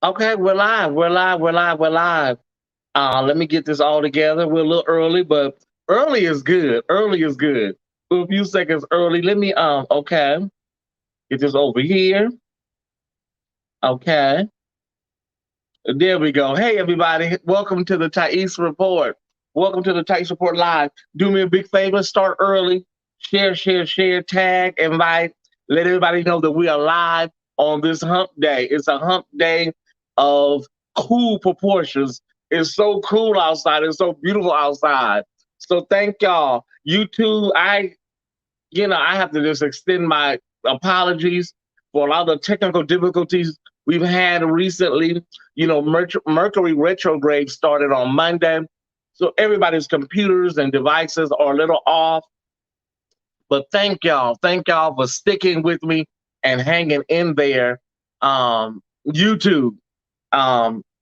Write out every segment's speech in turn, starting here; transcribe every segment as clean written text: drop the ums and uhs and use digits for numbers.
Okay, we're live. We're live. We're live. We're live. Let me get this all together. We're a little early, but early is good. Early is good. We're a few seconds early. Let me okay. Get this over here. Okay. There we go. Hey everybody. Welcome to the Tyesse Report. Welcome to the Tyesse Report Live. Do me a big favor, start early. Share, tag, invite. Let everybody know that we are live on this hump day. It's a hump day of cool proportions. It's so cool outside. It's so beautiful outside. So thank y'all. You too. I have to just extend my apologies for a lot of the technical difficulties we've had recently. Mercury retrograde started on Monday, so everybody's computers and devices are a little off. But thank y'all for sticking with me and hanging in there. YouTube,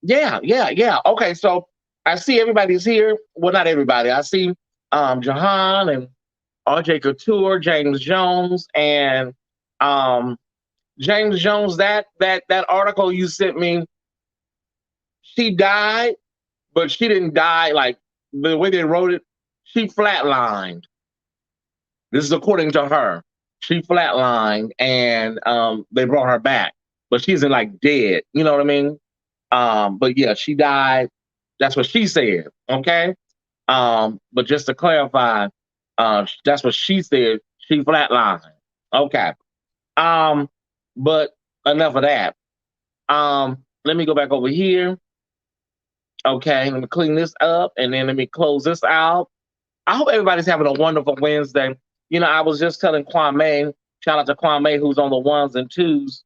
yeah. Okay, so I see everybody's here. Well, not everybody. I see Jahan and RJ Couture, James Jones, and um, James Jones. That article you sent me, she died, but she didn't die like the way they wrote it. She flatlined. This is according to her. She flatlined, and they brought her back, but she's in like dead. You know what I mean? But yeah, she died. That's what she said. Okay. But just to clarify, that's what she said. She flatlined. Okay. Um, but enough of that. Let me go back over here. Okay, let me clean this up and then let me close this out. I hope everybody's having a wonderful Wednesday. I was just telling Kwame, shout out to Kwame who's on the ones and twos.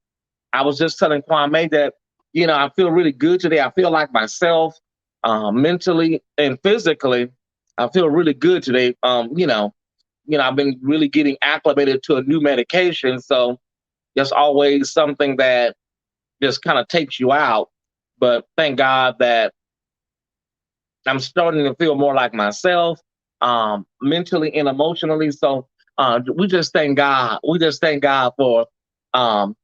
I was just telling Kwame that, I feel really good today. I feel like myself, mentally and physically. I feel really good today. I've been really getting acclimated to a new medication. So there's always something that just kind of takes you out. But thank God that I'm starting to feel more like myself, mentally and emotionally. So we just thank God. We just thank God for um,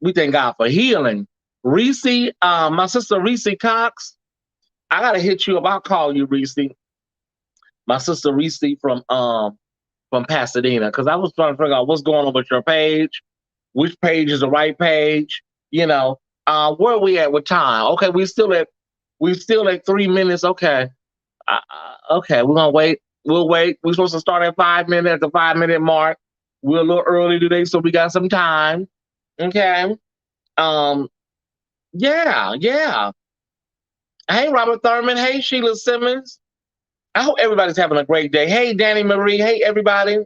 we thank God for healing. Reese, my sister Reese Cox, I gotta hit you up. I'll call you, Reese. My sister Reese from Pasadena, because I was trying to figure out what's going on with your page, which page is the right page. Where are we at with time? Okay, we still at 3 minutes. Okay, okay, we're gonna wait. We'll wait. We're supposed to start at 5 minutes at the 5 minute mark. We're a little early today, so we got some time. Okay. Um. Yeah. Hey, Robert Thurman. Hey, Sheila Simmons. I hope everybody's having a great day. Hey, Danny Marie. Hey, everybody.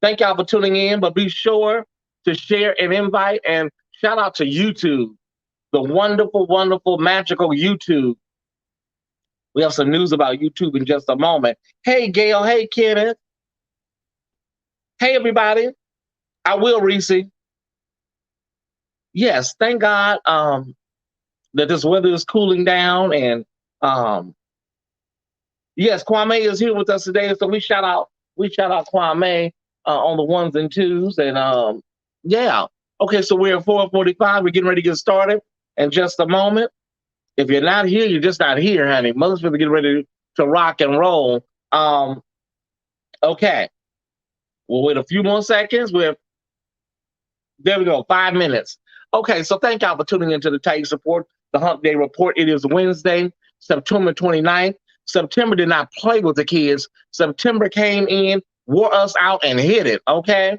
Thank y'all for tuning in, but be sure to share and invite and shout out to YouTube, the wonderful, wonderful, magical YouTube. We have some news about YouTube in just a moment. Hey, Gail. Hey, Kenneth. Hey, everybody. I will, Reese. Yes, thank God that this weather is cooling down. And um, yes, Kwame is here with us today. So we shout out Kwame on the ones and twos. And yeah. Okay, so we're at 4:45. We're getting ready to get started in just a moment. If you're not here, you're just not here, honey. Mother's gonna get ready to rock and roll. Okay. We'll wait a few more seconds. There we go, 5 minutes. Okay, so thank y'all for tuning into the Tyesse Report, the Hump Day Report. It is Wednesday, September 29th. September did not play with the kids. September came in, wore us out, and hit it, okay?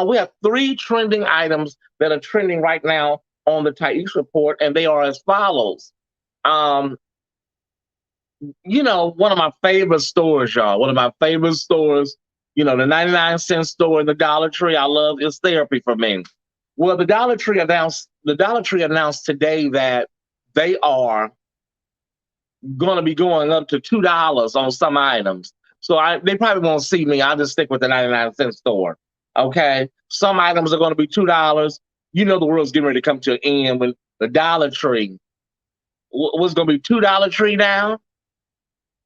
We have three trending items that are trending right now on the Tyesse Report, and they are as follows. Um, one of my favorite stores, y'all, one of my favorite stores, the 99-cent store in the Dollar Tree, I love, is therapy for me. Well, the Dollar Tree announced today that they are going to be going up to $2 on some items. So they probably won't see me. I'll just stick with the 99-cent store. Okay. Some items are going to be $2. The world's getting ready to come to an end when the Dollar Tree was going to be $2 tree now.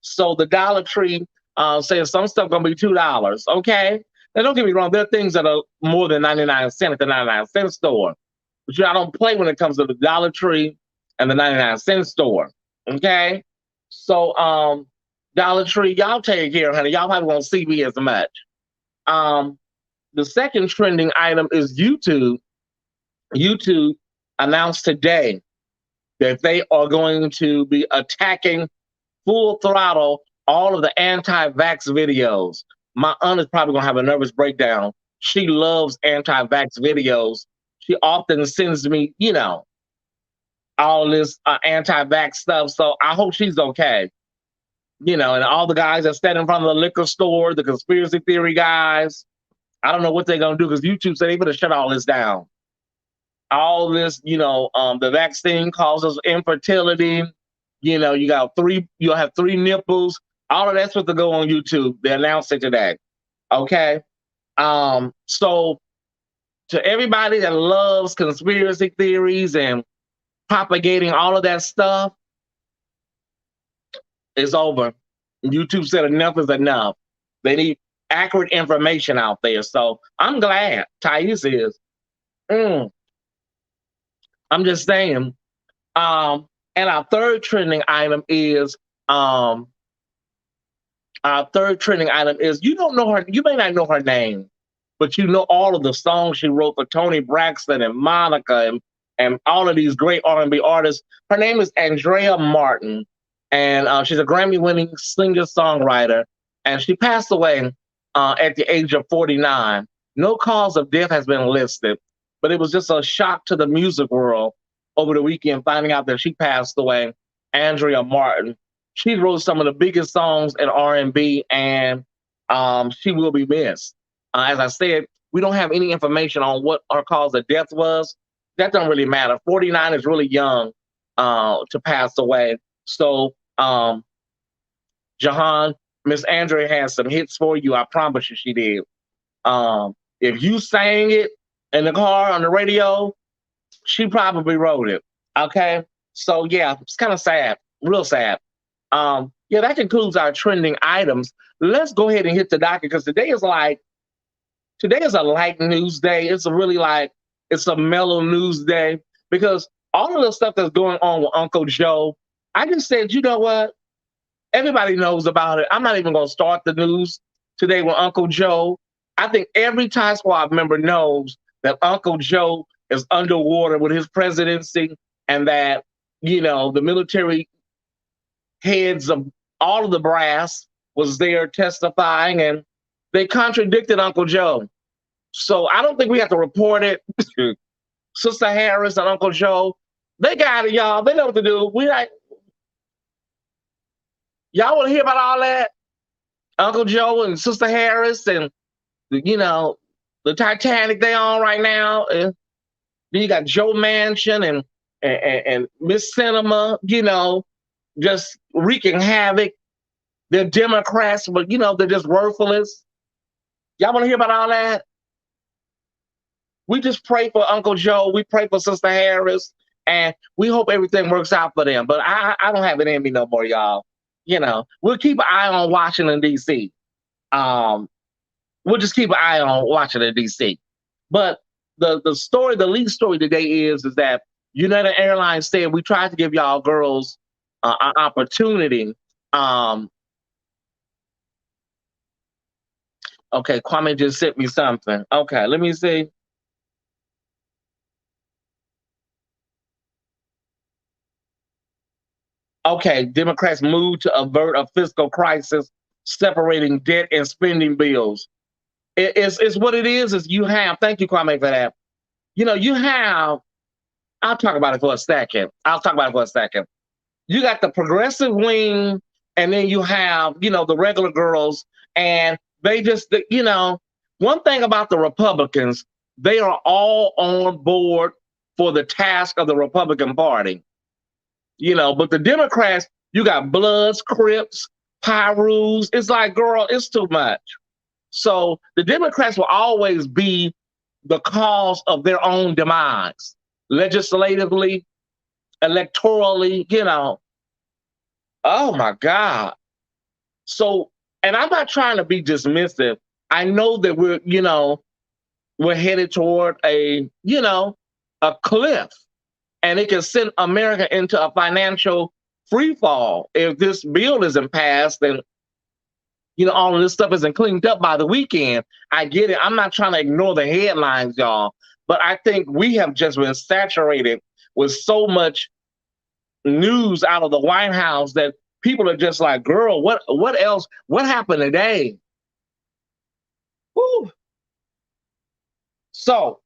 So the Dollar Tree says some stuff going to be $2. Okay. Now, don't get me wrong. There are things that are more than 99 cents at the 99-cent store. But I don't play when it comes to the Dollar Tree. and the 99-cent store. Okay, so Dollar Tree, y'all take care, honey. Y'all probably won't see me as much. Um, the second trending item is YouTube. YouTube announced today that they are going to be attacking full throttle all of the anti-vax videos. My aunt is probably gonna have a nervous breakdown. She loves anti-vax videos. She often sends me, all this anti-vax stuff. So I hope she's okay. And all the guys that stand in front of the liquor store, the conspiracy theory guys, I don't know what they're gonna do because YouTube said they better shut all this down. All this, the vaccine causes infertility. You'll have three nipples. All of that's supposed to go on YouTube. They announced it today. Okay. So to everybody that loves conspiracy theories and propagating all of that stuff, it's over. YouTube said enough is enough. They need accurate information out there. So I'm glad Tyesse is. I'm just saying. And our third trending item is you don't know her, you may not know her name, but you know all of the songs she wrote for Toni Braxton and Monica and all of these great R&B artists. Her name is Andrea Martin, and she's a Grammy-winning singer-songwriter, and she passed away at the age of 49. No cause of death has been listed, but it was just a shock to the music world over the weekend finding out that she passed away. Andrea Martin. She wrote some of the biggest songs in R&B, and she will be missed. As I said, we don't have any information on what her cause of death was. That doesn't really matter. 49 is really young to pass away. So, Jahan, Miss Andrea has some hits for you. I promise you she did. If you sang it in the car on the radio, she probably wrote it. Okay? So, yeah, it's kind of sad. Real sad. Yeah, that concludes our trending items. Let's go ahead and hit the docket because today is a light news day. It's a mellow news day because all of the stuff that's going on with Uncle Joe, I just said, you know what? Everybody knows about it. I'm not even going to start the news today with Uncle Joe. I think every Tie Squad member knows that Uncle Joe is underwater with his presidency and that, the military heads of all of the brass was there testifying and they contradicted Uncle Joe. So I don't think we have to report it. Sister Harris and Uncle Joe, they got it, y'all. They know what to do. Y'all want to hear about all that? Uncle Joe and Sister Harris and, the Titanic they on right now. Then you got Joe Manchin and Miss Cinema, just wreaking havoc. They're Democrats, but they're just worthless. Y'all want to hear about all that? We just pray for Uncle Joe. We pray for Sister Harris, and we hope everything works out for them. But I don't have it in me no more, y'all. We'll keep an eye on Washington, D.C. We'll just keep an eye on Washington, D.C. But the lead story today is that United Airlines said we tried to give y'all girls an opportunity. Okay, Kwame just sent me something. Okay, let me see. Okay, Democrats move to avert a fiscal crisis, separating debt and spending bills. It's what it is you have, thank you, Kwame, for that. You have, I'll talk about it for a second. You got the progressive wing, and then you have, the regular girls, and they just, one thing about the Republicans, they are all on board for the task of the Republican Party. But the Democrats, you got Bloods, Crips, Pyros. It's like, girl, it's too much. So the Democrats will always be the cause of their own demise, legislatively, electorally, Oh my God. So, and I'm not trying to be dismissive. I know that we're headed toward a cliff. and it can send America into a financial free fall if this bill isn't passed and all of this stuff isn't cleaned up by the weekend. I get it. I'm not trying to ignore the headlines, y'all, but I think we have just been saturated with so much news out of the White House that people are just like, girl, what else? What happened today? Woo. So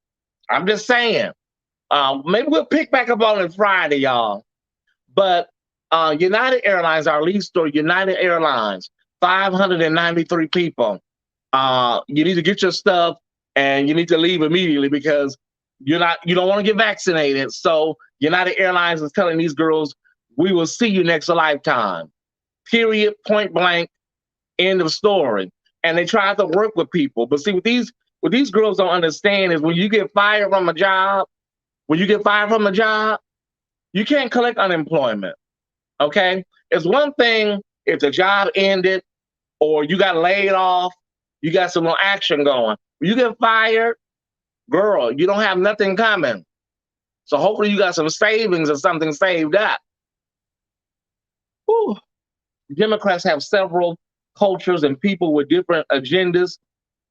I'm just saying, maybe we'll pick back up on it Friday, y'all. But United Airlines, our lead story, United Airlines, 593 people. You need to get your stuff and you need to leave immediately because you don't want to get vaccinated. So United Airlines is telling these girls, we will see you next lifetime. Period, point blank, end of story. And they try to work with people. But see, what these girls don't understand is when you get fired from a job, you can't collect unemployment. Okay? It's one thing if the job ended or you got laid off, you got some more action going. When you get fired, girl, you don't have nothing coming. So hopefully you got some savings or something saved up. Whew. Democrats have several cultures and people with different agendas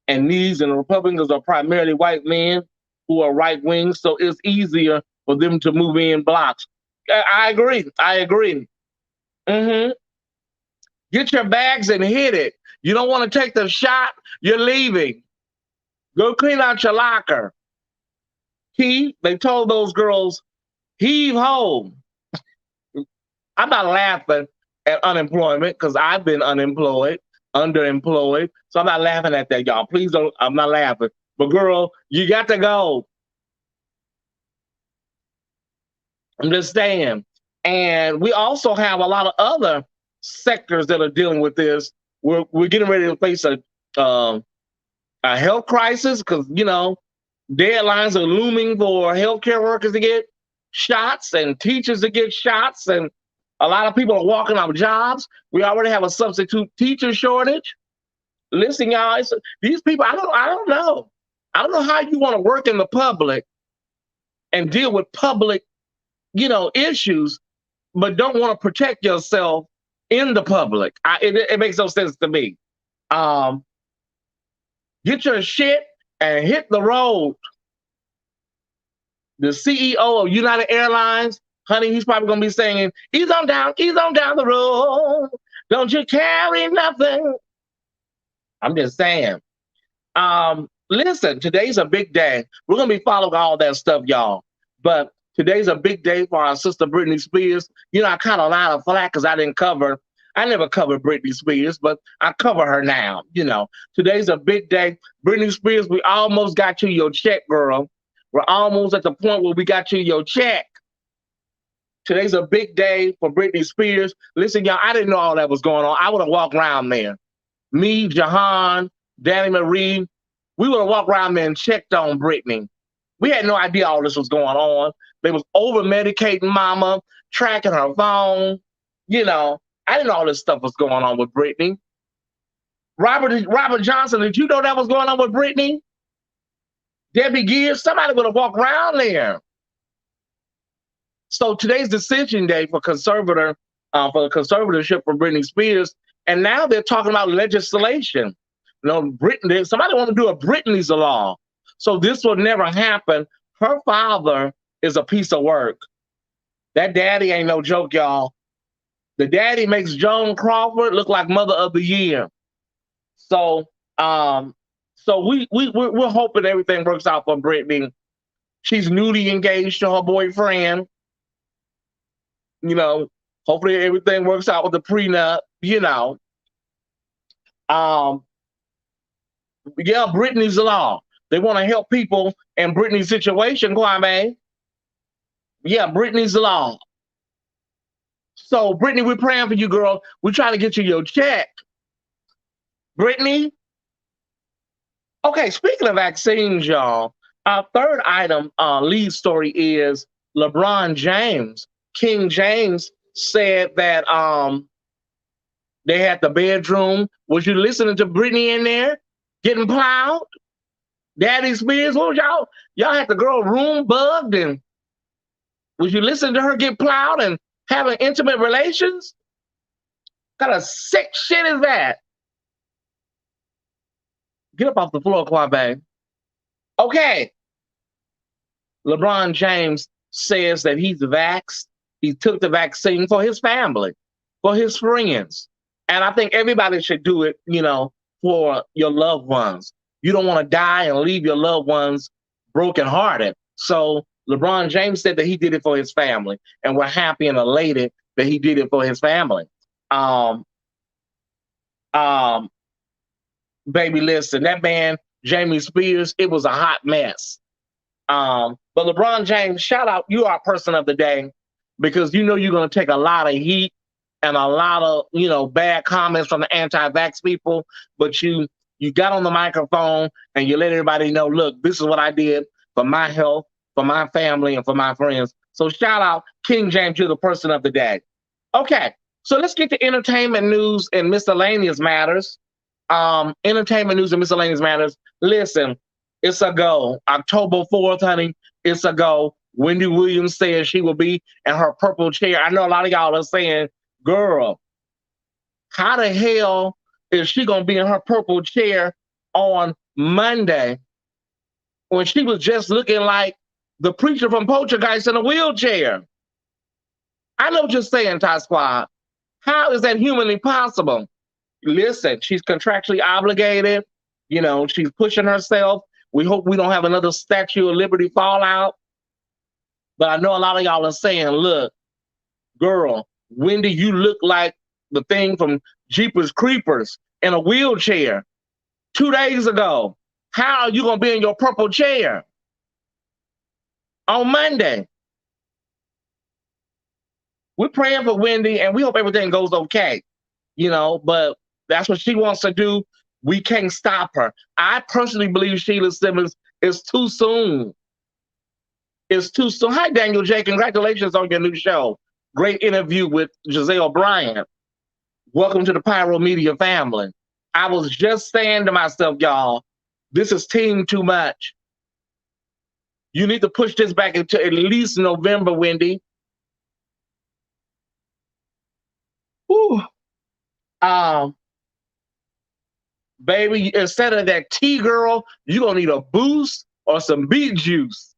and needs, and the Republicans are primarily white men who are right wing, so it's easier for them to move in blocks. I agree. Mm-hmm. Get your bags and hit it. You don't want to take the shot, you're leaving. Go clean out your locker. They told those girls, heave ho. I'm not laughing at unemployment because I've been unemployed, underemployed. So I'm not laughing at that, y'all. Please don't, I'm not laughing. But girl, you got to go. I'm just saying. And we also have a lot of other sectors that are dealing with this. We're getting ready to face a health crisis because, deadlines are looming for healthcare workers to get shots and teachers to get shots. And a lot of people are walking off jobs. We already have a substitute teacher shortage. Listen, y'all, these people, I don't know. I don't know how you want to work in the public and deal with public, issues, but don't want to protect yourself in the public. It makes no sense to me. Get your shit and hit the road. The CEO of United Airlines, honey, he's probably gonna be singing, ease on down the road. Don't you carry nothing. I'm just saying. Listen, today's a big day. We're gonna be following all that stuff, y'all. But today's a big day for our sister Britney Spears. I kind of lot of flack because I never covered Britney Spears, but I cover her now. Today's a big day. Britney Spears, we almost got you your check, girl. We're almost at the point where we got you your check. Today's a big day for Britney Spears. Listen, y'all, I didn't know all that was going on. I would have walked around there. Me, Jahan, Danny Marie, we would have walked around there and checked on Britney. We had no idea all this was going on. They was over-medicating mama, tracking her phone. I didn't know all this stuff was going on with Britney. Robert Johnson, did you know that was going on with Britney? Debbie Gears, somebody would have walked around there. So today's decision day for the conservatorship for Britney Spears, and now they're talking about legislation. Somebody want to do a Britney's law. So this will never happen. Her father is a piece of work. That daddy ain't no joke, y'all. The daddy makes Joan Crawford look like Mother of the Year. So, we're hoping everything works out for Britney. She's newly engaged to her boyfriend. Hopefully everything works out with the prenup. Britney's law. They want to help people in Britney's situation, Kwame. Yeah, Britney's law. So, Britney, we're praying for you, girl. We're trying to get you your check. Britney? Okay, speaking of vaccines, y'all, our third item, lead story is LeBron James. King James said that they had the bedroom. Was you listening to Britney in there getting plowed? Daddy Spears, what was y'all had the girl room bugged and Would you listen to her get plowed and having intimate relations? What kind of sick shit is that? Get up off the floor, Kwame. Okay. LeBron James says that he's vaxxed. He took the vaccine for his family, for his friends. And I think everybody should do it, for your loved ones. You don't want to die and leave your loved ones brokenhearted. So LeBron James said that he did it for his family, and we're happy and elated that he did it for his family. Um, um, Baby, listen, that man, Jamie Spears, it was a hot mess. But LeBron James, shout out, you are person of the day, because you're going to take a lot of heat and a lot of, bad comments from the anti-vax people, but you got on the microphone and you let everybody know, look, this is what I did for my health, for my family, and for my friends. So shout out, King James, you're the person of the day. Okay, so let's get to entertainment news and miscellaneous matters. Entertainment news and miscellaneous matters. Listen, it's a go. October 4th, honey, it's a go. Wendy Williams says she will be in her purple chair. I know a lot of y'all are saying, girl, how the hell is she going to be in her purple chair on Monday when she was just looking like the preacher from Poltergeist in a wheelchair? I know what you're saying, Ty Squad. How is that humanly possible? Listen, she's contractually obligated. She's pushing herself. We hope we don't have another Statue of Liberty fallout. But I know a lot of y'all are saying, look, girl, Wendy, you look like the thing from Jeepers Creepers in a wheelchair 2 days ago. How are you going to be in your purple chair on Monday? We're praying for Wendy, and we hope everything goes okay, but that's what she wants to do. We can't stop her. I personally believe Sheila Simmons is too soon. It's too soon. Hi, Daniel J. Congratulations on your new show. Great interview with Giselle Bryant. Welcome to the Pyromedia family. I was just saying to myself, y'all, this is team too much. You need to push this back into at least November, Wendy. Whew. Baby, instead of that tea, girl, you're going to need a boost or some beet juice.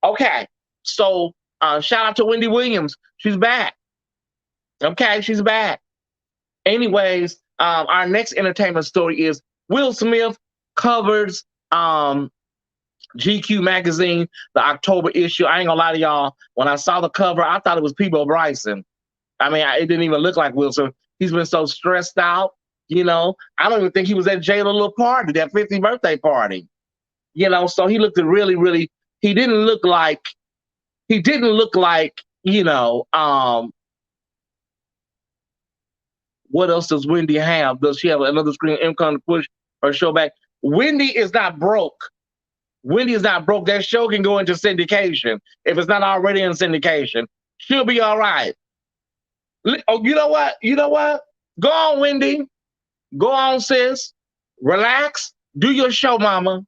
Okay, so shout out to Wendy Williams. She's back. Okay, she's back. Anyways, our next entertainment story is Will Smith covers GQ magazine, the October issue. I ain't gonna lie to y'all. When I saw the cover, I thought it was Peebo Bryson. I mean, it didn't even look like Will Smith. He's been so stressed out. I don't even think he was at Jada's little party, that 50th birthday party. So he looked really, really. He didn't look like. What else does Wendy have? Does she have another screen income to push her show back? Wendy is not broke. Wendy is not broke. That show can go into syndication. If it's not already in syndication, she'll be all right. Oh, you know what? Go on, Wendy. Go on, sis. Relax. Do your show, mama.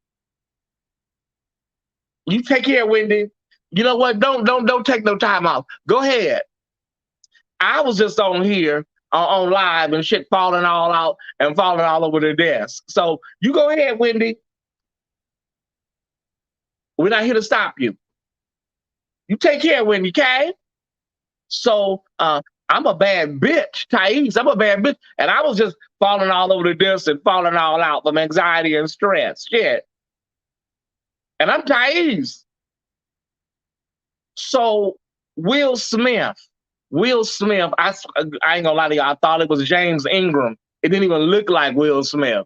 You take care, Wendy. You know what? Don't take no time off. Go ahead. I was just on here on live and shit falling all out and falling all over the desk. So you go ahead, Wendy. We're not here to stop you. You take care, Wendy, okay? So I'm a bad bitch, Tyesse. I'm a bad bitch. And I was just falling all over the desk and falling all out from anxiety and stress. Shit. And I'm Tyesse. So Will Smith, I ain't gonna lie to you, I thought it was James Ingram. It didn't even look like Will Smith.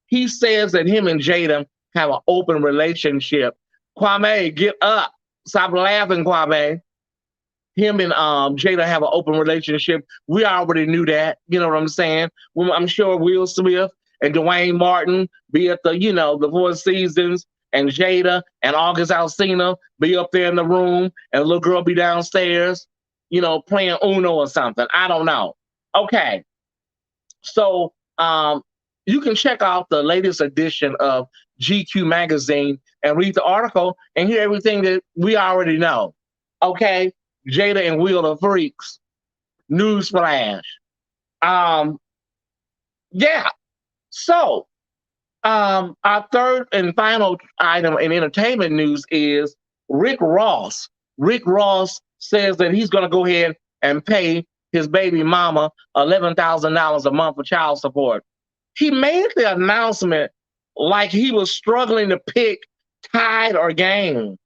He says that him and Jada have an open relationship. Kwame, get up. Stop laughing, Kwame. Him and Jada have an open relationship. We already knew that. You know what I'm saying? Well, I'm sure Will Smith and Dwayne Martin be at the Four Seasons, and Jada and August Alsina be up there in the room, and the little girl be downstairs, playing Uno or something. I don't know. Okay. So you can check out the latest edition of GQ magazine and read the article and hear everything that we already know. Okay, Jada and Will of Freaks. Newsflash. Um, yeah. So, our third and final item in entertainment news is Rick Ross. Rick Ross says that he's going to go ahead and pay his baby mama $11,000 a month for child support. He made the announcement like he was struggling to pick Tide or Game.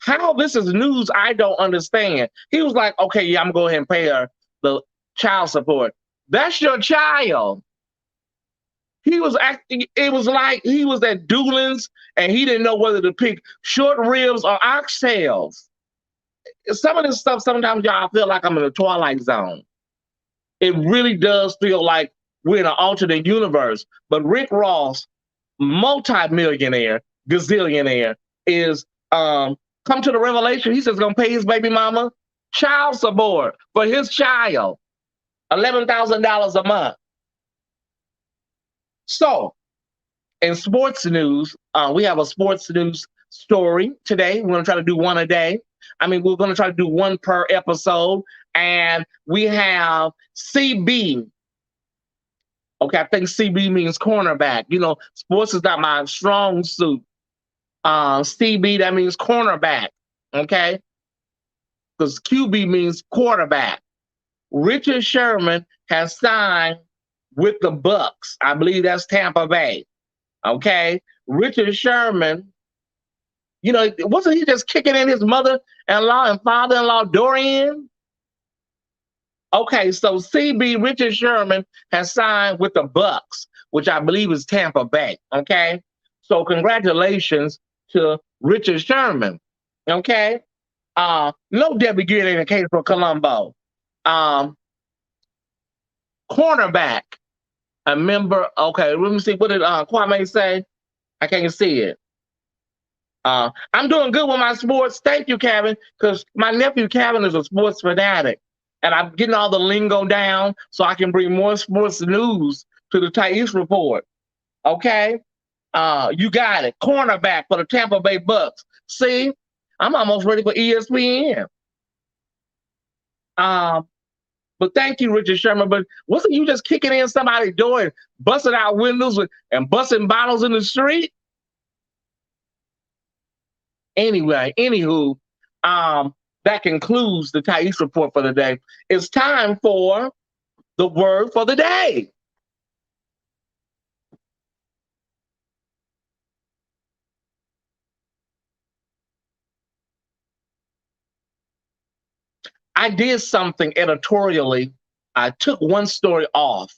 How this is news, I don't understand. He was like, okay, yeah, I'm going to go ahead and pay her the child support. That's your child. He was acting, it was like he was at Doolins and he didn't know whether to pick short ribs or oxtails. Some of this stuff, sometimes y'all feel like I'm in a Twilight Zone. It really does feel like we're in an alternate universe. But Rick Ross, multi-millionaire, gazillionaire, is come to the revelation. He says he's gonna pay his baby mama child support for his child, $11,000 a month. So, in sports news, we have a sports news story today. We're going to try to do one a day. I mean, we're going to try to do one per episode. And we have CB. Okay, I think CB means cornerback. You know, sports is not my strong suit. CB, that means cornerback. Okay? Because QB means quarterback. Richard Sherman has signed with the Bucks. I believe that's Tampa Bay. Okay, Richard Sherman, you know, wasn't he just kicking in his mother-in-law and father-in-law Dorian? Okay, so CB Richard Sherman has signed with the Bucks, which I believe is Tampa Bay. Okay, so congratulations to Richard Sherman. Okay, no Debbie Good in the case for Colombo. Cornerback, a member. Okay, let me see. What did Kwame say? I can't see it. I'm doing good with my sports. Thank you, Kevin, because my nephew Kevin is a sports fanatic, and I'm getting all the lingo down so I can bring more sports news to the Tyesse report. Okay, you got it. Cornerback for the Tampa Bay Bucks. See, I'm almost ready for ESPN. But thank you, Richard Sherman. But wasn't you just kicking in somebody's door and busting out windows and busting bottles in the street? Anyway, anywho, that concludes the Tyesse report for the day. It's time for the word for the day. I did something editorially. I took one story off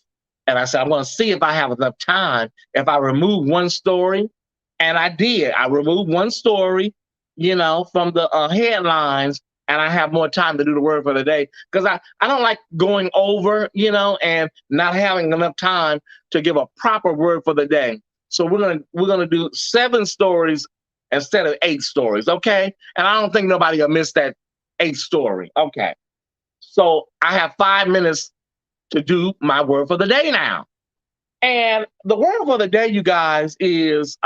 and I said, I'm going to see if I have enough time if I remove one story. And I did. I removed one story, you know, from the headlines, and I have more time to do the word for the day because I don't like going over, you know, and not having enough time to give a proper word for the day. So we're gonna do 7 stories instead of 8 stories, okay? And I don't think nobody will miss that 8th story. Okay. So I have 5 minutes to do my word for the day now. And the word for the day, you guys, is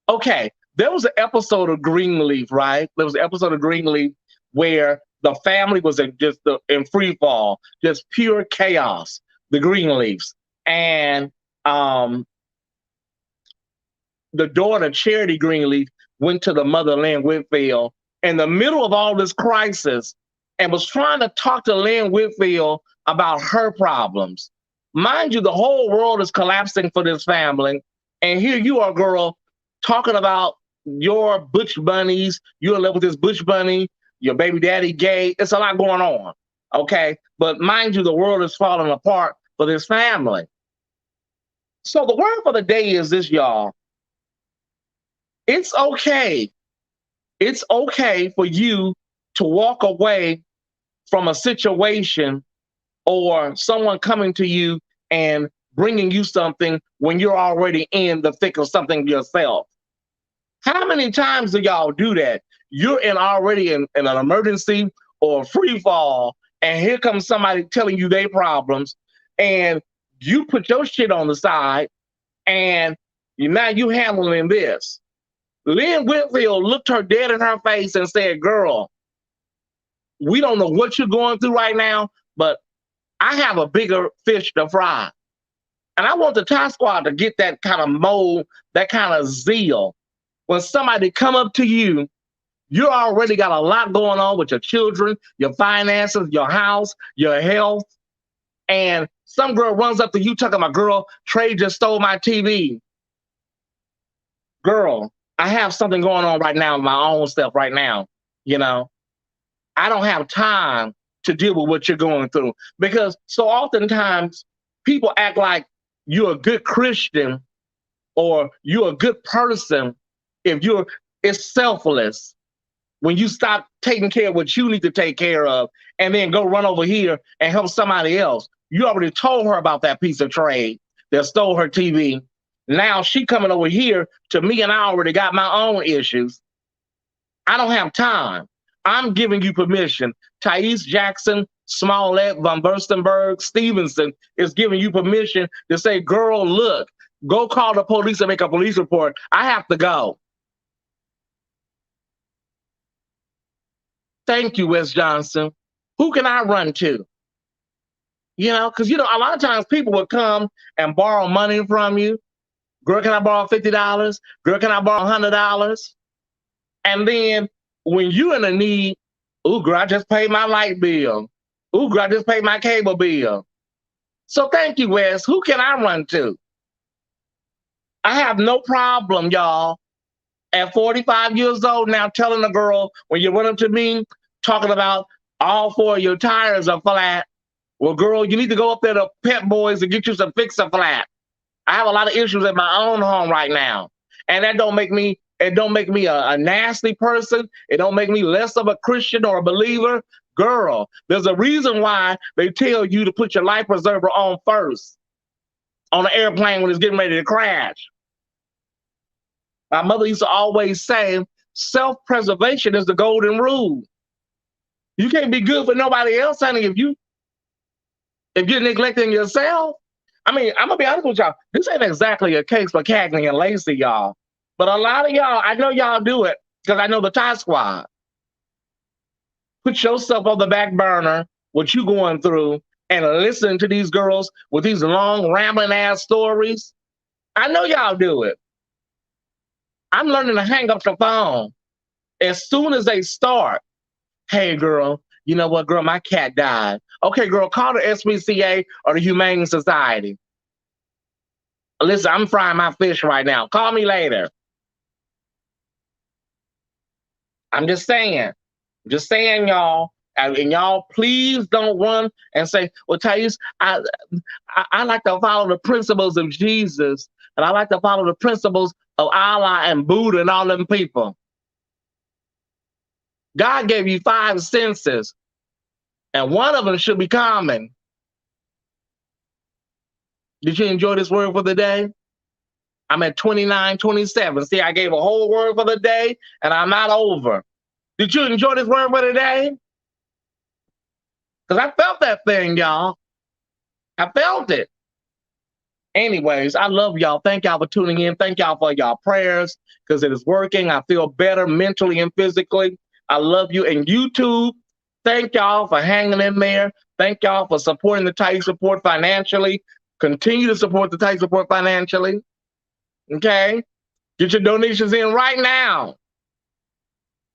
okay. There was an episode of Greenleaf, right? There was an episode of Greenleaf where the family was in free fall, just pure chaos. The Greenleafs and the daughter Charity Greenleaf went to the mother Lynn Whitfield in the middle of all this crisis and was trying to talk to Lynn Whitfield about her problems. Mind you, the whole world is collapsing for this family. And here you are, girl, talking about your butch bunnies. You're in love with this butch bunny. Your baby daddy gay. It's a lot going on, okay? But mind you, the world is falling apart for this family. So the word for the day is this, y'all. It's okay. It's okay for you to walk away from a situation or someone coming to you and bringing you something when you're already in the thick of something yourself. How many times do y'all do that? You're already in an emergency or free fall, and here comes somebody telling you their problems, and you put your shit on the side, and now you handling this. Lynn Whitfield looked her dead in her face and said, girl, we don't know what you're going through right now, but I have a bigger fish to fry. And I want the Ty Squad to get that kind of mold, that kind of zeal. When somebody come up to you, you already got a lot going on with your children, your finances, your house, your health. And some girl runs up to you talking about, girl, Trey just stole my TV. Girl, I have something going on right now, my own stuff right now. You know, I don't have time to deal with what you're going through, because so oftentimes people act like you're a good Christian or you're a good person if it's selfless when you stop taking care of what you need to take care of and then go run over here and help somebody else. You already told her about that piece of trade that stole her TV. Now she coming over here to me, and I already got my own issues. I don't have time. I'm giving you permission. Tyesse Jackson, Smollett, Von Burstenberg, Stevenson is giving you permission to say, girl, look, go call the police and make a police report. I have to go. Thank you, Wes Johnson. Who can I run to? You know, because, you know, a lot of times people will come and borrow money from you. Girl, can I borrow $50? Girl, can I borrow $100? And then when you're in a need, ooh, girl, I just paid my light bill. Ooh, girl, I just paid my cable bill. So thank you, Wes. Who can I run to? I have no problem, y'all, at 45 years old now telling a girl, when you run up to me, talking about all four of your tires are flat. Well, girl, you need to go up there to Pep Boys and get you some Fix-A-Flat. I have a lot of issues in my own home right now. And that don't make me, it don't make me a nasty person. It don't make me less of a Christian or a believer. Girl, there's a reason why they tell you to put your life preserver on first on an airplane when it's getting ready to crash. My mother used to always say, self-preservation is the golden rule. You can't be good for nobody else, honey, if you're neglecting yourself. I mean, I'm gonna be honest with y'all. This ain't exactly a case for Cagney and Lacey, y'all. But a lot of y'all, I know y'all do it because I know the Ty Squad. Put yourself on the back burner, what you going through, and listen to these girls with these long, rambling ass stories. I know y'all do it. I'm learning to hang up the phone as soon as they start. Hey, girl, you know what, girl, my cat died. Okay, girl, call the SPCA or the Humane Society. Listen, I'm frying my fish right now. Call me later. I'm just saying, y'all. And y'all, please don't run and say, well, Tyesse, I like to follow the principles of Jesus, and I like to follow the principles of Allah and Buddha and all them people. God gave you 5 senses, and one of them should be common. Did you enjoy this word for the day? I'm at 29:27. See, I gave a whole word for the day, and I'm not over. Did you enjoy this word for the day? Because I felt that thing, y'all. I felt it. Anyways, I love y'all. Thank y'all for tuning in. Thank y'all for y'all prayers, because it is working. I feel better mentally and physically. I love you. And YouTube, thank y'all for hanging in there. Thank y'all for supporting the Tyesse Report financially. Continue to support the Tyesse Report financially. Okay? Get your donations in right now.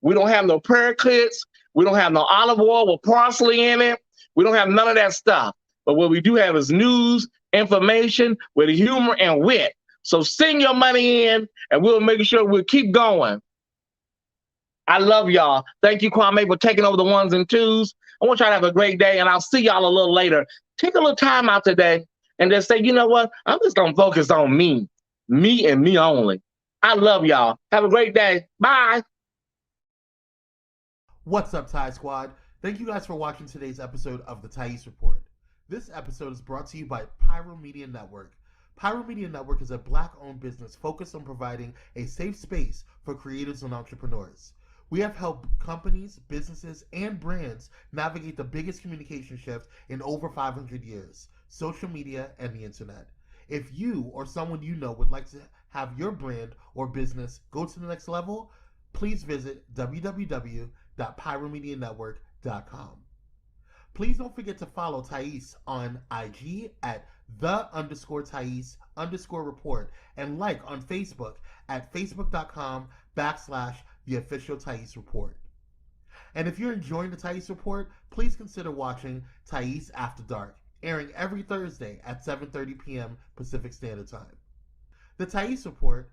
We don't have no prayer kits. We don't have no olive oil with parsley in it. We don't have none of that stuff. But what we do have is news, information with humor and wit. So send your money in, and we'll make sure we'll keep going. I love y'all. Thank you, Kwame, for taking over the ones and twos. I want y'all to have a great day, and I'll see y'all a little later. Take a little time out today and just say, you know what? I'm just going to focus on me and me only. I love y'all. Have a great day. Bye. What's up, Ty Squad? Thank you guys for watching today's episode of the Tyesse Report. This episode is brought to you by Pyromedia Network. Pyromedia Network is a Black-owned business focused on providing a safe space for creators and entrepreneurs. We have helped companies, businesses, and brands navigate the biggest communication shift in over 500 years, social media and the internet. If you or someone you know would like to have your brand or business go to the next level, please visit www.pyromedianetwork.com. Please don't forget to follow Tyesse on IG at _Tyesse_report and like on Facebook at facebook.com/the official Tyesse report. And if you're enjoying the Tyesse report, please consider watching Tyesse After Dark, airing every Thursday at 7:30 p.m. Pacific Standard Time. The Tyesse report,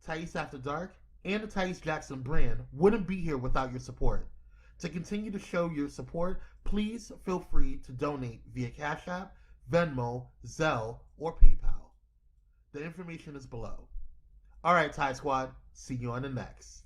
Tyesse After Dark, and the Tyesse Jackson brand wouldn't be here without your support. To continue to show your support, please feel free to donate via Cash App, Venmo, Zelle, or PayPal. The information is below. All right, Ty Squad, see you on the next.